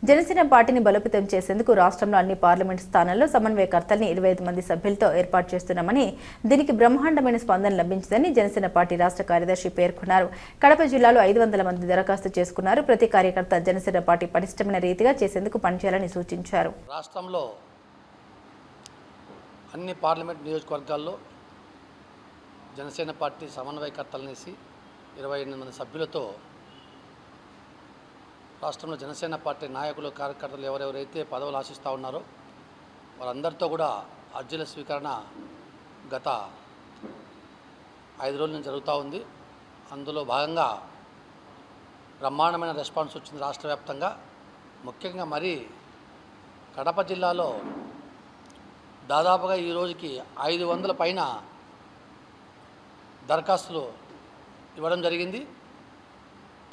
జనసేన పార్టీని బలోపేతం చేసేందుకు రాష్ట్రంలో అన్ని పార్లమెంట్ స్థానాల్లో సమన్వయకర్తల్ని 25 మంది సభ్యులతో ఏర్పాటు చేస్తున్నామని, దీనికి బ్రహ్మాండమైన స్పందన లభించిందని జనసేన పార్టీ రాష్ట్ర కార్యదర్శి పేర్కొన్నారు. కడప జిల్లాలో 500 మంది దరఖాస్తు చేసుకున్నారు. ప్రతి కార్యకర్త జనసేన పార్టీ పటిష్టమైన రీతిగా చేసేందుకు పనిచేయాలని సూచించారు. రాష్ట్రంలో అన్ని పార్లమెంట్ నియోజకవర్గాల్లో జనసేన పార్టీ సమన్వయకర్తలనేసి 28 మంది సభ్యులతో రాష్ట్రంలో జనసేన పార్టీ నాయకులు కార్యకర్తలు ఎవరెవరైతే పదవులు ఆశిస్తూ ఉన్నారో వారందరితో కూడా అర్జీల స్వీకరణ గత 5 రోజుల నుంచి జరుగుతూ ఉంది. అందులో భాగంగా బ్రహ్మాండమైన రెస్పాన్స్ వచ్చింది రాష్ట్ర వ్యాప్తంగా. ముఖ్యంగా మరి కడప జిల్లాలో దాదాపుగా ఈ రోజుకి 500 పైన దరఖాస్తులు ఇవ్వడం జరిగింది.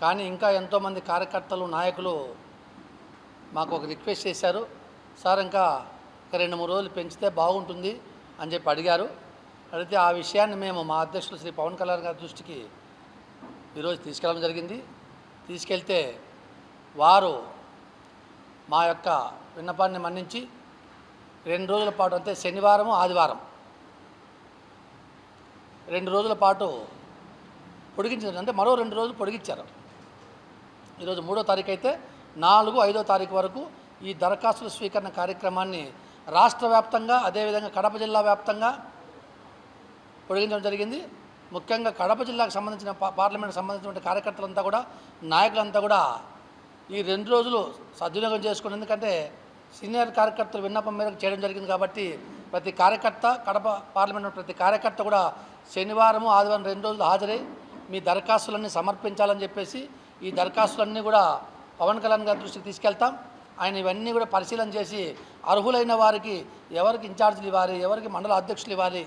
కానీ ఇంకా ఎంతోమంది కార్యకర్తలు నాయకులు మాకు ఒక రిక్వెస్ట్ చేశారు, సార్ ఇంకా 2-3 రోజులు పెంచితే బాగుంటుంది అని చెప్పి అడిగారు. అడిగితే ఆ విషయాన్ని మేము మా అధ్యక్షులు శ్రీ పవన్ కళ్యాణ్ గారి దృష్టికి ఈరోజు తీసుకెళ్ళడం జరిగింది. తీసుకెళ్తే వారు మా యొక్క విన్నపాన్ని మన్నించి 2 రోజుల పాటు, అంటే శనివారం ఆదివారం 2 రోజుల పాటు పొడిగించారు. అంటే మరో 2 రోజులు పొడిగించారు. ఈరోజు 3వ తారీఖు అయితే 4, 5వ తారీఖు వరకు ఈ దరఖాస్తుల స్వీకరణ కార్యక్రమాన్ని రాష్ట్ర వ్యాప్తంగా, అదేవిధంగా కడప జిల్లా వ్యాప్తంగా పొడిగించడం జరిగింది. ముఖ్యంగా కడప జిల్లాకు సంబంధించిన పార్లమెంట్కి సంబంధించిన కార్యకర్తలంతా కూడా, నాయకులంతా కూడా ఈ 2 రోజులు సద్వినియోగం చేసుకుని, ఎందుకంటే సీనియర్ కార్యకర్తలు విన్నపం మేరకు చేయడం జరిగింది కాబట్టి ప్రతి కార్యకర్త, కడప పార్లమెంట్ ప్రతి కార్యకర్త కూడా శనివారం ఆదివారం 2 రోజులు హాజరై మీ దరఖాస్తులన్నీ సమర్పించాలని చెప్పేసి, ఈ దరఖాస్తులన్నీ కూడా పవన్ కళ్యాణ్ గారి దృష్టికి తీసుకెళ్తాం. ఆయన ఇవన్నీ కూడా పరిశీలన చేసి అర్హులైన వారికి ఎవరికి ఇన్ఛార్జీలు ఇవ్వాలి, ఎవరికి మండల అధ్యక్షులు ఇవ్వాలి,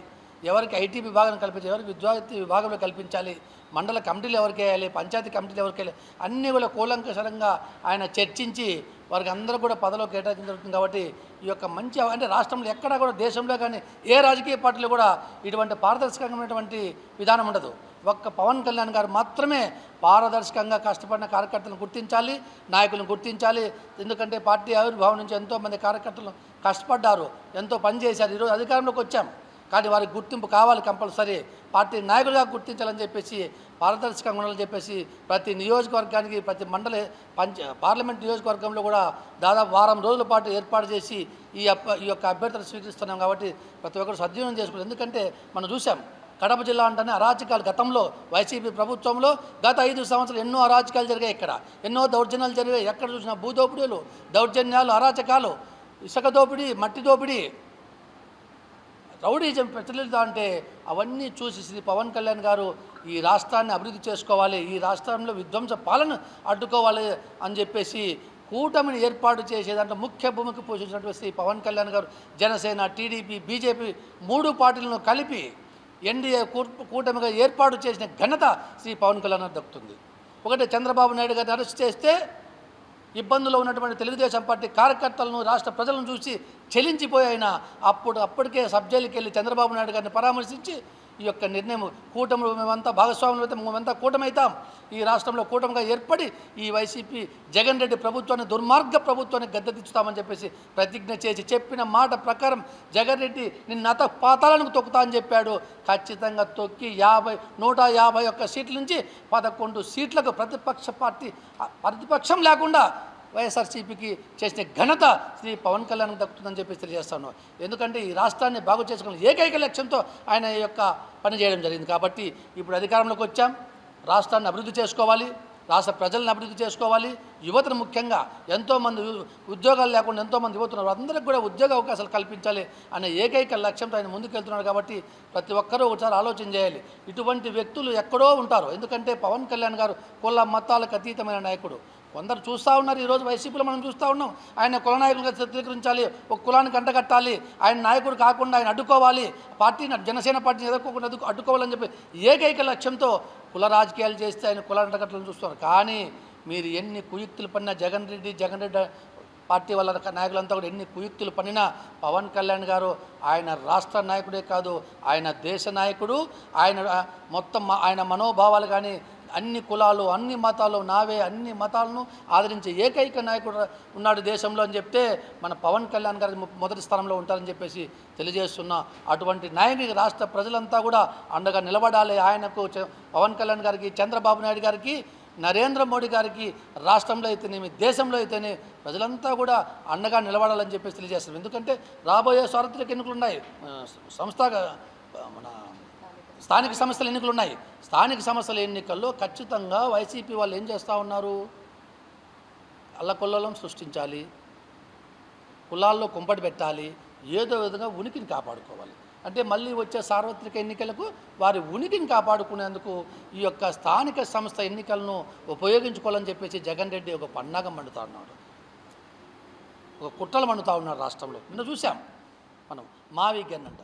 ఎవరికి ఐటీ విభాగం కల్పించాలి, ఎవరికి విద్యార్థి విభాగంలో కల్పించాలి, మండల కమిటీలు ఎవరికి వేయాలి, పంచాయతీ కమిటీలు ఎవరికి వేయాలి, అన్నీ కూడా కూలంకషంగా ఆయన చర్చించి వారికి అందరూ కూడా పదవిలో కేటాయించడం జరుగుతుంది. కాబట్టి ఈ యొక్క మంచి, అంటే రాష్ట్రంలో ఎక్కడా కూడా, దేశంలో కానీ ఏ రాజకీయ పార్టీలు కూడా ఇటువంటి పారదర్శకమైనటువంటి విధానం ఉండదు. ఒక్క పవన్ కళ్యాణ్ గారు మాత్రమే పారదర్శకంగా కష్టపడిన కార్యకర్తలను గుర్తించాలి, నాయకులను గుర్తించాలి. ఎందుకంటే పార్టీ ఆవిర్భావం నుంచి ఎంతోమంది కార్యకర్తలు కష్టపడ్డారు, ఎంతో పనిచేశారు. ఈరోజు అధికారంలోకి వచ్చాం, కానీ వారికి గుర్తింపు కావాలి, కంపల్సరీ పార్టీ నాయకులుగా గుర్తించాలని చెప్పేసి, పారదర్శకంగా ఉండాలని చెప్పేసి ప్రతి నియోజకవర్గానికి, ప్రతి పార్లమెంట్ నియోజకవర్గంలో కూడా దాదాపు వారం రోజుల పాటు ఏర్పాటు చేసి ఈ యొక్క అభ్యర్థులు స్వీకరిస్తున్నాం. కాబట్టి ప్రతి ఒక్కరు సద్వినియోగం చేసుకోవాలి. ఎందుకంటే మనం చూసాం, కడప జిల్లా అంటేనే అరాచకాలు. గతంలో వైసీపీ ప్రభుత్వంలో గత 5 సంవత్సరాలు ఎన్నో అరాచకాలు జరిగాయి. ఇక్కడ ఎన్నో దౌర్జన్యాలు జరిగాయి. ఎక్కడ చూసినా భూదోపిడీలు, దౌర్జన్యాలు, అరాచకాలు, ఇసుక దోపిడీ, మట్టి దోపిడీ, రౌడీజం ప్రచలిత. అంటే అవన్నీ చూసి శ్రీ పవన్ కళ్యాణ్ గారు ఈ రాష్ట్రాన్ని అభివృద్ధి చేసుకోవాలి, ఈ రాష్ట్రంలో విధ్వంస పాలన అడ్డుకోవాలి అని చెప్పేసి కూటమిని ఏర్పాటు చేసేదాంట్లో ముఖ్య భూమికి పోషించినటువంటి శ్రీ పవన్ కళ్యాణ్ గారు జనసేన, టీడీపీ, బీజేపీ 3 పార్టీలను కలిపి ఎన్డీఏ కూటమిగా ఏర్పాటు చేసిన ఘనత శ్రీ పవన్ కళ్యాణ్ దక్కుతుంది. ఒకటి, చంద్రబాబు నాయుడు గారిని అరెస్ట్ చేస్తే ఇబ్బందుల్లో ఉన్నటువంటి తెలుగుదేశం పార్టీ కార్యకర్తలను, రాష్ట్ర ప్రజలను చూసి చెలించిపోయిన అప్పటికే సబ్జైలుకి వెళ్ళి చంద్రబాబు నాయుడు గారిని పరామర్శించి ఈ యొక్క నిర్ణయం, కూటమిలో మేమంతా భాగస్వాములు అయితే మేమంతా కూటమవుతాం, ఈ రాష్ట్రంలో కూటమిగా ఏర్పడి ఈ వైసీపీ జగన్ రెడ్డి ప్రభుత్వాన్ని, దుర్మార్గ ప్రభుత్వాన్ని గద్దెదించుతామని చెప్పేసి ప్రతిజ్ఞ చేసి చెప్పిన మాట ప్రకారం జగన్ రెడ్డి నిన్న పాతాళానికి తొక్కుతా అని చెప్పాడు. ఖచ్చితంగా తొక్కి 151 సీట్ల నుంచి 11 సీట్లకు ప్రతిపక్షం లేకుండా వైఎస్ఆర్సీపీకి చేసిన ఘనత శ్రీ పవన్ కళ్యాణ్కి దక్కుతుందని చెప్పి తెలియజేస్తాను. ఎందుకంటే ఈ రాష్ట్రాన్ని బాగు చేసుకోవాలి ఏకైక లక్ష్యంతో ఆయన ఈ యొక్క పని చేయడం జరిగింది. కాబట్టి ఇప్పుడు అధికారంలోకి వచ్చాం, రాష్ట్రాన్ని అభివృద్ధి చేసుకోవాలి, రాష్ట్ర ప్రజలను అభివృద్ధి చేసుకోవాలి, యువతను ముఖ్యంగా ఎంతోమంది ఉద్యోగాలు లేకుండా ఎంతోమంది యువతున్నారు, అందరికీ కూడా ఉద్యోగ అవకాశాలు కల్పించాలి అనే ఏకైక లక్ష్యంతో ఆయన ముందుకెళ్తున్నాడు. కాబట్టి ప్రతి ఒక్కరూ ఒకసారి ఆలోచన చేయాలి. ఇటువంటి వ్యక్తులు ఎక్కడో ఉంటారు. ఎందుకంటే పవన్ కళ్యాణ్ గారు కుల మతాలకు అతీతమైన నాయకుడు. కొందరు చూస్తూ ఉన్నారు, ఈరోజు వైసీపీలో మనం చూస్తూ ఉన్నాం, ఆయన కుల నాయకులుగా చిత్రీకరించాలి, ఒక కులానికి అంటగట్టాలి, ఆయన నాయకుడు కాకుండా ఆయన అడ్డుకోవాలి, పార్టీని, జనసేన పార్టీని ఎదుర్కోకుండా అడ్డుకోవాలని చెప్పి ఏకైక లక్ష్యంతో కుల రాజకీయాలు చేస్తే ఆయన కుల అంటగట్టాలని చూస్తున్నారు. కానీ మీరు ఎన్ని కుయుక్తులు పడినా, జగన్ రెడ్డి పార్టీ వాళ్ళ నాయకులంతా కూడా ఎన్ని కుయుక్తులు పన్నినా పవన్ కళ్యాణ్ గారు ఆయన రాష్ట్ర నాయకుడే కాదు, ఆయన దేశ నాయకుడు. ఆయన మొత్తం ఆయన మనోభావాలు కానీ అన్ని కులాలు అన్ని మతాలు నావే, అన్ని మతాలను ఆదరించే ఏకైక నాయకుడు ఉన్నాడు దేశంలో అని చెప్తే మన పవన్ కళ్యాణ్ గారి మొదటి స్థానంలో ఉంటారని చెప్పేసి తెలియజేస్తున్నా. అటువంటి నాయకుడికి రాష్ట్ర ప్రజలంతా కూడా అండగా నిలబడాలి. ఆయనకు పవన్ కళ్యాణ్ గారికి, చంద్రబాబు నాయుడు గారికి, నరేంద్ర మోడీ గారికి రాష్ట్రంలో అయితేనేమి దేశంలో అయితేనే ప్రజలంతా కూడా అండగా నిలబడాలని చెప్పేసి తెలియజేస్తారు. ఎందుకంటే రాబోయే సార్వత్రిక ఎన్నికలు ఉన్నాయి, మన స్థానిక సంస్థల ఎన్నికలు ఉన్నాయి. స్థానిక సంస్థల ఎన్నికల్లో ఖచ్చితంగా వైసీపీ వాళ్ళు ఏం చేస్తూ ఉన్నారు, అల్లకొల్లోలం సృష్టించాలి, కులాల్లో కుంపటి పెట్టాలి, ఏదో విధంగా ఉనికిని కాపాడుకోవాలి. అంటే మళ్ళీ వచ్చే సార్వత్రిక ఎన్నికలకు వారి ఉనికిని కాపాడుకునేందుకు ఈ యొక్క స్థానిక సంస్థ ఎన్నికలను ఉపయోగించుకోవాలని చెప్పేసి జగన్ రెడ్డి ఒక పన్నాగం మండుతూ ఉన్నాడు, ఒక కుట్రలు మండుతూ ఉన్నారు రాష్ట్రంలో. నిన్న చూసాం మనం, మావి గన్ అంట,